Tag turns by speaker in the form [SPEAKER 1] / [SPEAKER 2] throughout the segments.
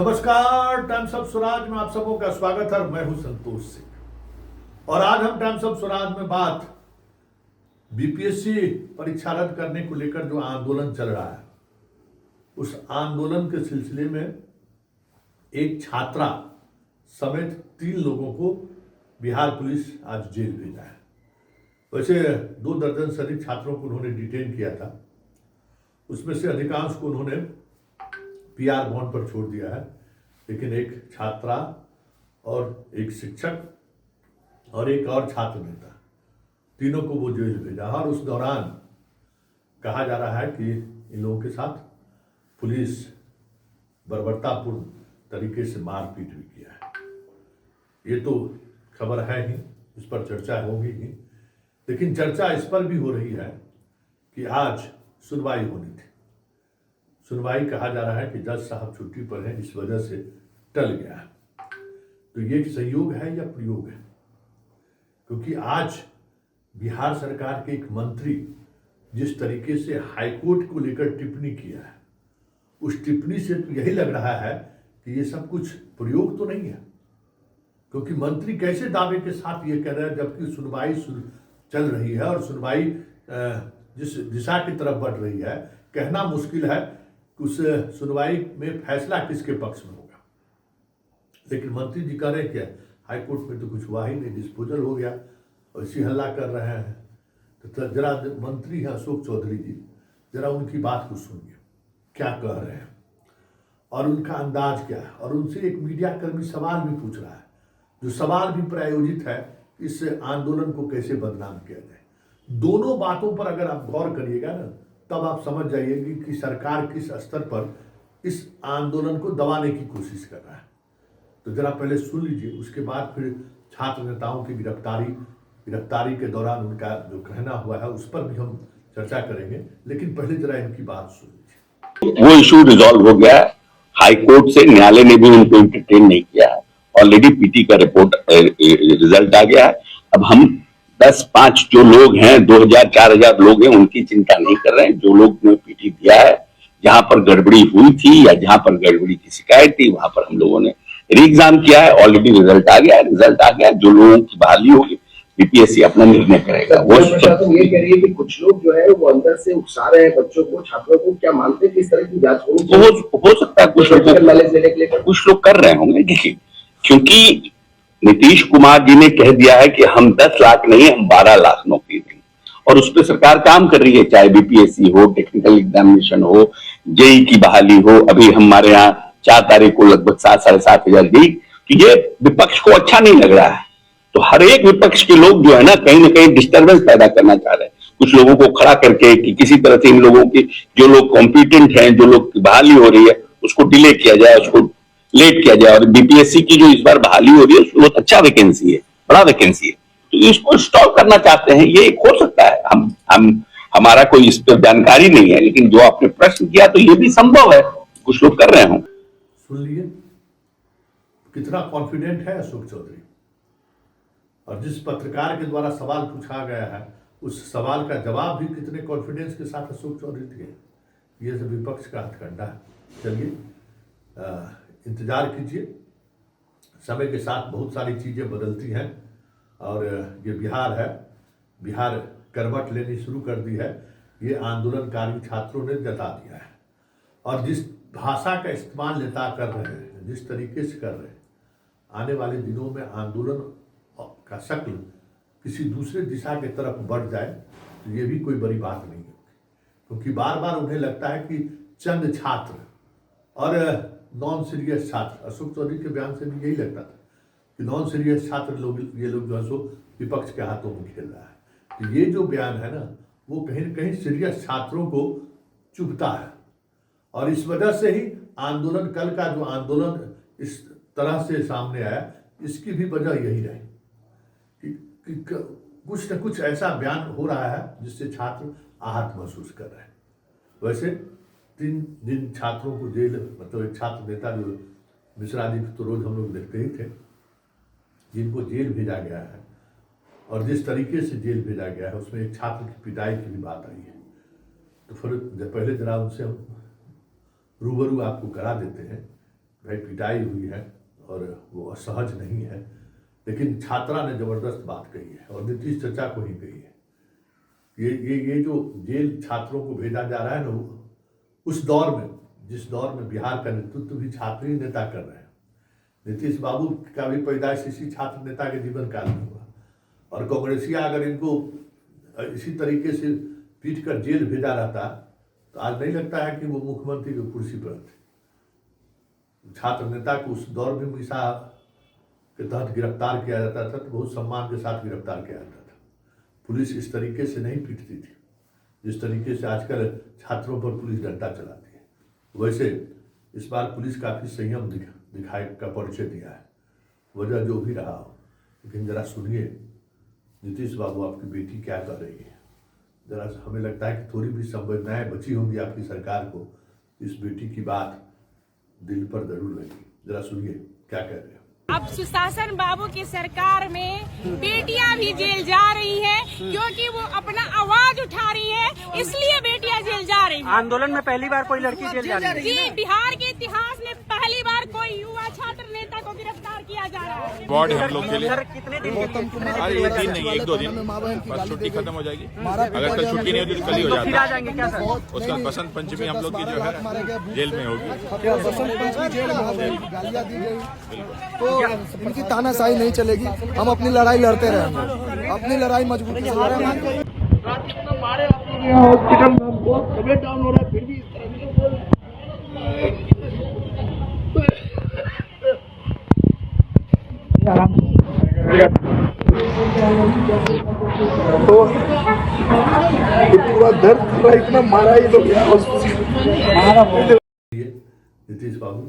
[SPEAKER 1] नमस्कार, times of Swaraj में आप सबों का स्वागत है। मैं हूं संतोष सिंह और आज हम टाइम्स ऑफ स्वराज में बात बीपीएससी परीक्षा रद्द करने को लेकर जो आंदोलन चल रहा है उस आंदोलन के सिलसिले में एक छात्रा समेत 3 लोगों को बिहार पुलिस आज जेल भेजा है। वैसे 2 दर्जन से अधिक छात्रों को उन्होंने डिटेन किया था। उसमें से अधिकांश को उन्होंने पीआर बॉन्ड पर छोड़ दिया है, लेकिन एक छात्रा और एक शिक्षक और एक और छात्र नेता, तीनों को वो जेल भेजा। और उस दौरान कहा जा रहा है कि इन लोगों के साथ पुलिस बर्बरतापूर्ण तरीके से मारपीट भी किया है। ये तो खबर है ही, इस पर चर्चा होगी ही, लेकिन चर्चा इस पर भी हो रही है कि आज सुनवाई होनी थी। सुनवाई कहा जा रहा है कि जज साहब छुट्टी पर हैं, इस वजह से टल गया है। तो ये संयोग है या प्रयोग है? क्योंकि आज बिहार सरकार के एक मंत्री जिस तरीके से हाईकोर्ट को लेकर टिप्पणी किया है, उस टिप्पणी से तो यही लग रहा है कि ये सब कुछ प्रयोग तो नहीं है। क्योंकि मंत्री कैसे दावे के साथ ये कह रहे हैं जबकि सुनवाई चल रही है और सुनवाई जिस दिशा की तरफ बढ़ रही है, कहना मुश्किल है उस सुनवाई में फैसला किसके पक्ष में होगा। लेकिन मंत्री जी कह रहे हैं क्या, हाईकोर्ट में तो कुछ हुआ ही नहीं, डिस्पोजल हो गया, और इसी हल्ला कर रहे हैं। तो जरा मंत्री हैं अशोक चौधरी जी, जरा उनकी बात को सुनिए, क्या कह रहे हैं और उनका अंदाज क्या है। और उनसे एक मीडिया कर्मी सवाल भी पूछ रहा है, जो सवाल भी प्रायोजित है, इस आंदोलन को कैसे बदनाम किया जाए। दोनों बातों पर अगर आप गौर करिएगा ना, तब आप समझ जाइएगी कि सरकार किस स्तर पर इस आंदोलन को दबाने की कोशिश कर रहा है। तो जरा पहले सुन लीजिए, उसके बाद फिर छात्र नेताओं की गिरफ्तारी के दौरान उनका जो कहना हुआ है उस पर भी हम चर्चा करेंगे। लेकिन पहले जरा इनकी बात सुन लीजिए।
[SPEAKER 2] वो इशू रिजॉल्व हो गया है, हाई कोर्ट से न्यायालय ने भी उनको इंटरटेन नहीं किया है। ऑलरेडी पीटी का रिपोर्ट रिजल्ट आ गया है। अब हम 10-5 जो लोग हैं, 2000-4000 लोग हैं, उनकी चिंता नहीं कर रहे हैं। जो लोग ने पीटी दिया है, जहां पर गड़बड़ी हुई थी या जहां पर गड़बड़ी की शिकायत थी, वहां पर हम लोगों ने री एग्जाम किया है। ऑलरेडी रिजल्ट आ गया है। जो लोगों की बहाली होगी, बीपीएससी अपना निर्णय करेगा। वो
[SPEAKER 3] प्रशासन ये कह रही है कि कुछ लोग जो है वो अंदर से उकसा रहे हैं बच्चों को, छात्रों को। क्या मानते हैं कि इस तरह की जांच होनी चाहिए?
[SPEAKER 2] हो सकता है कुछ लोग
[SPEAKER 3] नॉलेज लेने के लिए
[SPEAKER 2] कुछ लोग कर रहे होंगे। देखिए, क्योंकि नीतीश कुमार जी ने कह दिया है कि हम 10 लाख नहीं, हम 12 लाख नौकरी देंगे, और उस पर सरकार काम कर रही है, चाहे बीपीएससी हो, टेक्निकल एग्जामिनेशन हो, जेई की बहाली हो। अभी हमारे यहाँ 4 तारीख को लगभग 7-7.5 हजार गई। तो ये विपक्ष को अच्छा नहीं लग रहा है। तो हर एक विपक्ष के लोग जो है ना कहीं डिस्टर्बेंस पैदा करना चाह रहे हैं, कुछ लोगों को खड़ा करके कि किसी तरह से इन लोगों की, जो लोग कॉम्पिटेंट हैं, जो लोग की बहाली हो रही है, उसको डिले किया जाए, उसको लेट किया जाए। और बीपीएससी की जो इस बार बहाली हो रही है, बहुत अच्छा वैकेंसी है, बड़ा वैकेंसी है, तो इसको स्टॉप करना चाहते हैं। ये एक हो सकता है। हम हमारा कोई इस पर जानकारी नहीं है, लेकिन जो आपने प्रश्न किया तो ये भी संभव है, कुछ लोग कर रहे हों।
[SPEAKER 1] सुन लिए कितना कॉन्फिडेंट है अशोक चौधरी, और जिस पत्रकार के द्वारा सवाल पूछा गया है उस सवाल का जवाब भी कितने कॉन्फिडेंस के साथ अशोक चौधरी दिए। ये सब विपक्ष का हथकंडा है। चलिए इंतजार कीजिए, समय के साथ बहुत सारी चीज़ें बदलती हैं और ये बिहार है, बिहार करवट लेनी शुरू कर दी है। ये आंदोलनकारी छात्रों ने जता दिया है, और जिस भाषा का इस्तेमाल नेता कर रहे हैं, जिस तरीके से कर रहे हैं, आने वाले दिनों में आंदोलन का शक्ल किसी दूसरे दिशा की तरफ बढ़ जाए तो ये भी कोई बड़ी बात नहीं होगी। क्योंकि बार बार उन्हें लगता है कि चंद छात्र और नॉन सीरियस छात्र, अशोक चौधरी के बयान से भी यही लगता था कि नॉन सीरियस छात्र लोग, ये लोग जो है सो विपक्ष के हाथों में खेल रहा है। तो ये जो बयान है ना, वो कहीं न कहीं सीरियस छात्रों को चुभता है, और इस वजह से ही आंदोलन, कल का जो आंदोलन इस तरह से सामने आया, इसकी भी वजह यही रही कि कुछ न कुछ ऐसा बयान हो रहा है जिससे छात्र आहत महसूस कर रहे हैं। वैसे 3 दिन छात्रों को जेल, मतलब एक छात्र नेता जो मिश्रा जी तो रोज हम लोग देखते ही थे, जिनको जेल भेजा गया है, और जिस तरीके से जेल भेजा गया है उसमें एक छात्र की पिटाई की भी बात आई है। तो फिर पहले जरा उनसे हम रूबरू आपको करा देते हैं भाई पिटाई हुई है और वो असहज नहीं है, लेकिन छात्रा ने जबरदस्त बात कही है और नीतीश चचा को ही कही है। ये जो जेल छात्रों को भेजा जा रहा है ना, उस दौर में, जिस दौर में बिहार का नेतृत्व भी छात्र ही नेता कर रहे हैं। नीतीश बाबू का भी पैदाइश इसी छात्र नेता के जीवन काल में हुआ, और कांग्रेसिया अगर इनको इसी तरीके से पीट कर जेल भेजा रहता तो आज नहीं लगता है कि वो मुख्यमंत्री की कुर्सी पर थे। छात्र नेता को उस दौर में मीसा के तहत गिरफ्तार किया जाता था तो बहुत सम्मान के साथ गिरफ्तार किया जाता था। पुलिस इस तरीके से नहीं पीटती थी जिस तरीके से आजकल छात्रों पर पुलिस डंडा चलाती है। वैसे इस बार पुलिस काफी संयम दिखाई का परिचय दिया है, वजह जो भी रहा हो। लेकिन जरा सुनिए नीतीश बाबू आपकी बेटी क्या कर रही है। जरा हमें लगता है कि थोड़ी भी संवेदनाएं बची होंगी आपकी सरकार को, इस बेटी की बात दिल पर जरूर लगी। जरा सुनिए क्या कह रहे हैं।
[SPEAKER 4] अब सुशासन बाबू की सरकार में बेटियां भी जेल जा रही हैं क्योंकि वो अपना आवाज उठा रही है, इसलिए बेटियां जेल जा रही हैं।
[SPEAKER 5] आंदोलन में पहली बार कोई लड़की जेल जा रही है।
[SPEAKER 4] जी, बिहार के इतिहास में पहली बार कोई युवा छात्र नेता को गिरफ्तार किया जा रहा है।
[SPEAKER 6] वार्ड है हम लोग के लिए।
[SPEAKER 5] कितने दिन
[SPEAKER 6] अरे ये दिन नहीं, 1-2 दिन बस छुट्टी खत्म हो जाएगी। अगर कल छुट्टी नहीं होती तो कल ही हो
[SPEAKER 5] फिर आ
[SPEAKER 6] जाता।
[SPEAKER 5] जाएंगे क्या सर?
[SPEAKER 6] उसका बसंत पंचमी हम लोग की जो है जेल में होगी।
[SPEAKER 7] गालियां दी गई तो इनकी तानाशाही नहीं चलेगी। हम अपनी लड़ाई लड़ते रहेंगे, अपनी लड़ाई मजबूती से लड़ेंगे। हॉस्पिटल में हमको तबियत डाउन हो रहा है, फिर भी इस तरह से बोल तो पूरा दर्द पूरा इतना मारा ये लोग
[SPEAKER 1] नीतीश बाबू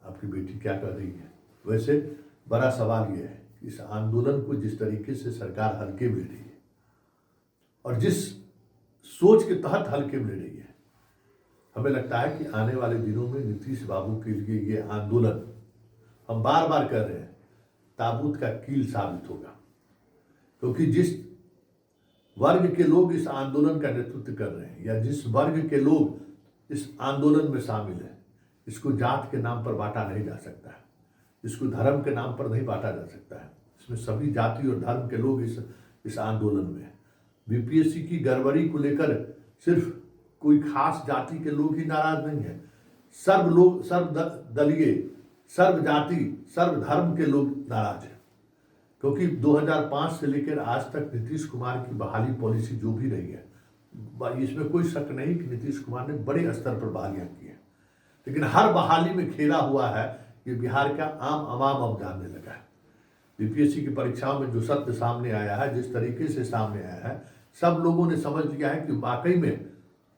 [SPEAKER 1] आपकी बेटी क्या कर रही है। वैसे बड़ा सवाल यह है कि इस आंदोलन को जिस तरीके से सरकार हल्के में ले रही है और जिस सोच के तहत हल्के में ले रही है, हमें लगता है कि आने वाले दिनों में नीतीश बाबू के लिए ये आंदोलन, हम बार बार कर रहे हैं, ताबूत का कील साबित होगा। क्योंकि जिस वर्ग के लोग इस आंदोलन का नेतृत्व कर रहे हैं या जिस वर्ग के लोग इस आंदोलन में शामिल हैं, इसको जात के नाम पर बांटा नहीं जा सकता है, इसको धर्म के नाम पर नहीं बांटा जा सकता है। इसमें सभी जाति और धर्म के लोग इस आंदोलन में हैं। बीपीएससी की गड़बड़ी को लेकर सिर्फ कोई खास जाति के लोग ही नाराज नहीं है, सर्वदलीय, सर्व जाति, सर्व धर्म के लोग नाराज हैं। क्योंकि 2005 से लेकर आज तक नीतीश कुमार की बहाली पॉलिसी जो भी रही है, इसमें कोई शक नहीं कि नीतीश कुमार ने बड़े स्तर पर बहालियां की हैं, लेकिन हर बहाली में खेला हुआ है कि बिहार का आम आवाम अब जानने लगा है। बीपीएससी की परीक्षाओं में जो सत्य सामने आया है, जिस तरीके से सामने आया है, सब लोगों ने समझ लिया है कि वाकई में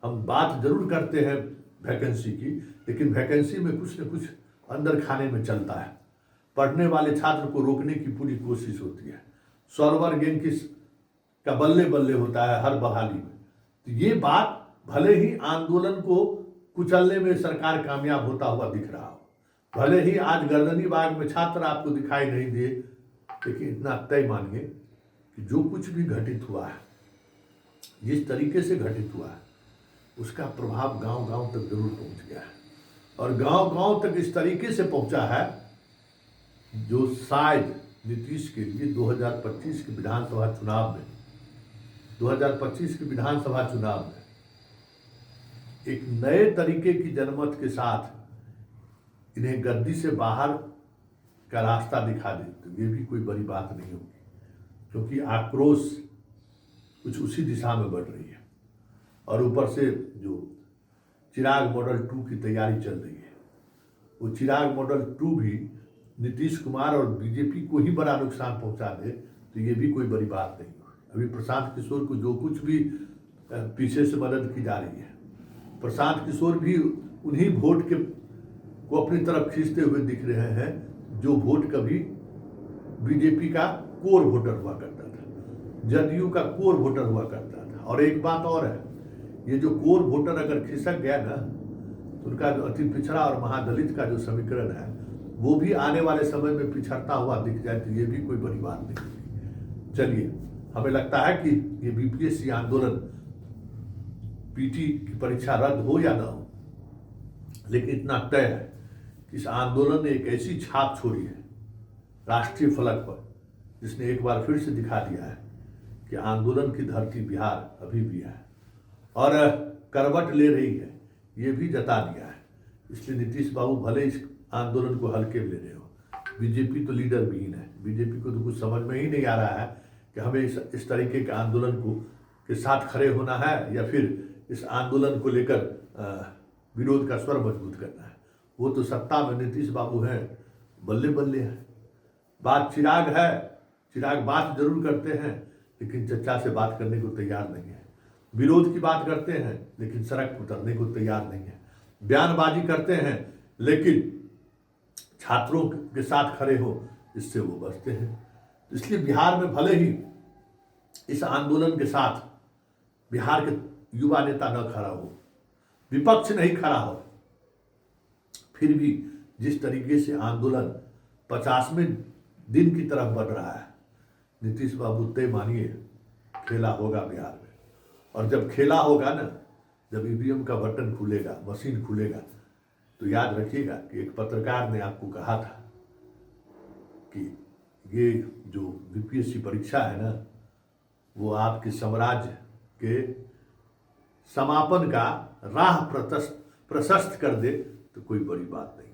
[SPEAKER 1] हम बात जरूर करते हैं वैकेंसी की, लेकिन वैकेंसी में कुछ न कुछ अंदर खाने में चलता है। पढ़ने वाले छात्र को रोकने की पूरी कोशिश होती है। सर्वर गैंग का बल्ले बल्ले होता है हर बहाली में। तो ये बात भले ही आंदोलन को कुचलने में सरकार कामयाब होता हुआ दिख रहा हो, भले ही आज गर्दनी बाग में छात्र आपको दिखाई नहीं दिए, लेकिन इतना तय मानिए कि जो कुछ भी घटित हुआ है, जिस तरीके से घटित हुआ है, उसका प्रभाव गांव-गांव तक जरूर पहुंच गया है। और गांव-गांव तक इस तरीके से पहुंचा है जो शायद नीतीश के लिए 2025 के विधानसभा चुनाव में, 2025 के विधानसभा चुनाव में एक नए तरीके की जनमत के साथ इन्हें गद्दी से बाहर का रास्ता दिखा दे, तो ये भी कोई बड़ी बात नहीं होगी। क्योंकि आक्रोश कुछ उसी दिशा में बढ़ रही है। और ऊपर से जो चिराग मॉडल 2 की तैयारी चल रही है, वो चिराग मॉडल 2 भी नीतीश कुमार और बीजेपी को ही बड़ा नुकसान पहुंचा दे, तो ये भी कोई बड़ी बात नहीं होगी। अभी प्रशांत किशोर को जो कुछ भी पीछे से मदद की जा रही है, प्रशांत किशोर भी उन्हीं वोट को अपनी तरफ खींचते हुए दिख रहे हैं जो वोट कभी बीजेपी का कोर वोटर हुआ करता था, जदयू का कोर वोटर हुआ करता था। और एक बात और है, ये जो कोर वोटर अगर खिसक गया ना, तो उनका जो अति पिछड़ा और महादलित का जो समीकरण है, वो भी आने वाले समय में पिछड़ता हुआ दिख जाए, तो ये भी कोई बड़ी बात नहीं होगी। चलिए, हमें लगता है कि ये बीपीएससी आंदोलन, पीटी की परीक्षा रद्द हो या ना हो, लेकिन इतना तय है कि इस आंदोलन ने एक ऐसी छाप छोड़ी है राष्ट्रीय फलक पर, जिसने एक बार फिर से दिखा दिया है कि आंदोलन की धरती बिहार अभी भी है और करवट ले रही है, ये भी जता दिया है। इसलिए नीतीश बाबू भले इस आंदोलन को हल्के में ले रहे हो, बीजेपी तो लीडर विहीन है, बीजेपी को तो कुछ समझ में ही नहीं आ रहा है कि हमें इस तरीके के आंदोलन को के साथ खड़े होना है या फिर इस आंदोलन को लेकर विरोध का स्वर मजबूत करना है। वो तो सत्ता में नीतीश बाबू हैं, बल्ले बल्ले हैं। बात चिराग है, चिराग बात जरूर करते हैं लेकिन चर्चा से बात करने को तैयार नहीं है, विरोध की बात करते हैं लेकिन सड़क उतरने को तैयार नहीं है, बयानबाजी करते हैं लेकिन छात्रों के साथ खड़े हो इससे वो बचते हैं। इसलिए बिहार में भले ही इस आंदोलन के साथ बिहार के युवा नेता न खड़ा हो, विपक्ष नहीं खड़ा हो, फिर भी जिस तरीके से आंदोलन 50वें दिन की तरफ बढ़ रहा है, नीतीश बाबू तय मानिए खेला होगा बिहार में। और जब खेला होगा ना, जब ईवीएम का बटन खुलेगा, मशीन खुलेगा, तो याद रखिएगा कि एक पत्रकार ने आपको कहा था कि ये जो बीपीएससी परीक्षा है ना, वो आपके साम्राज्य के समापन का राह प्रशस्त कर दे तो कोई बड़ी बात नहीं।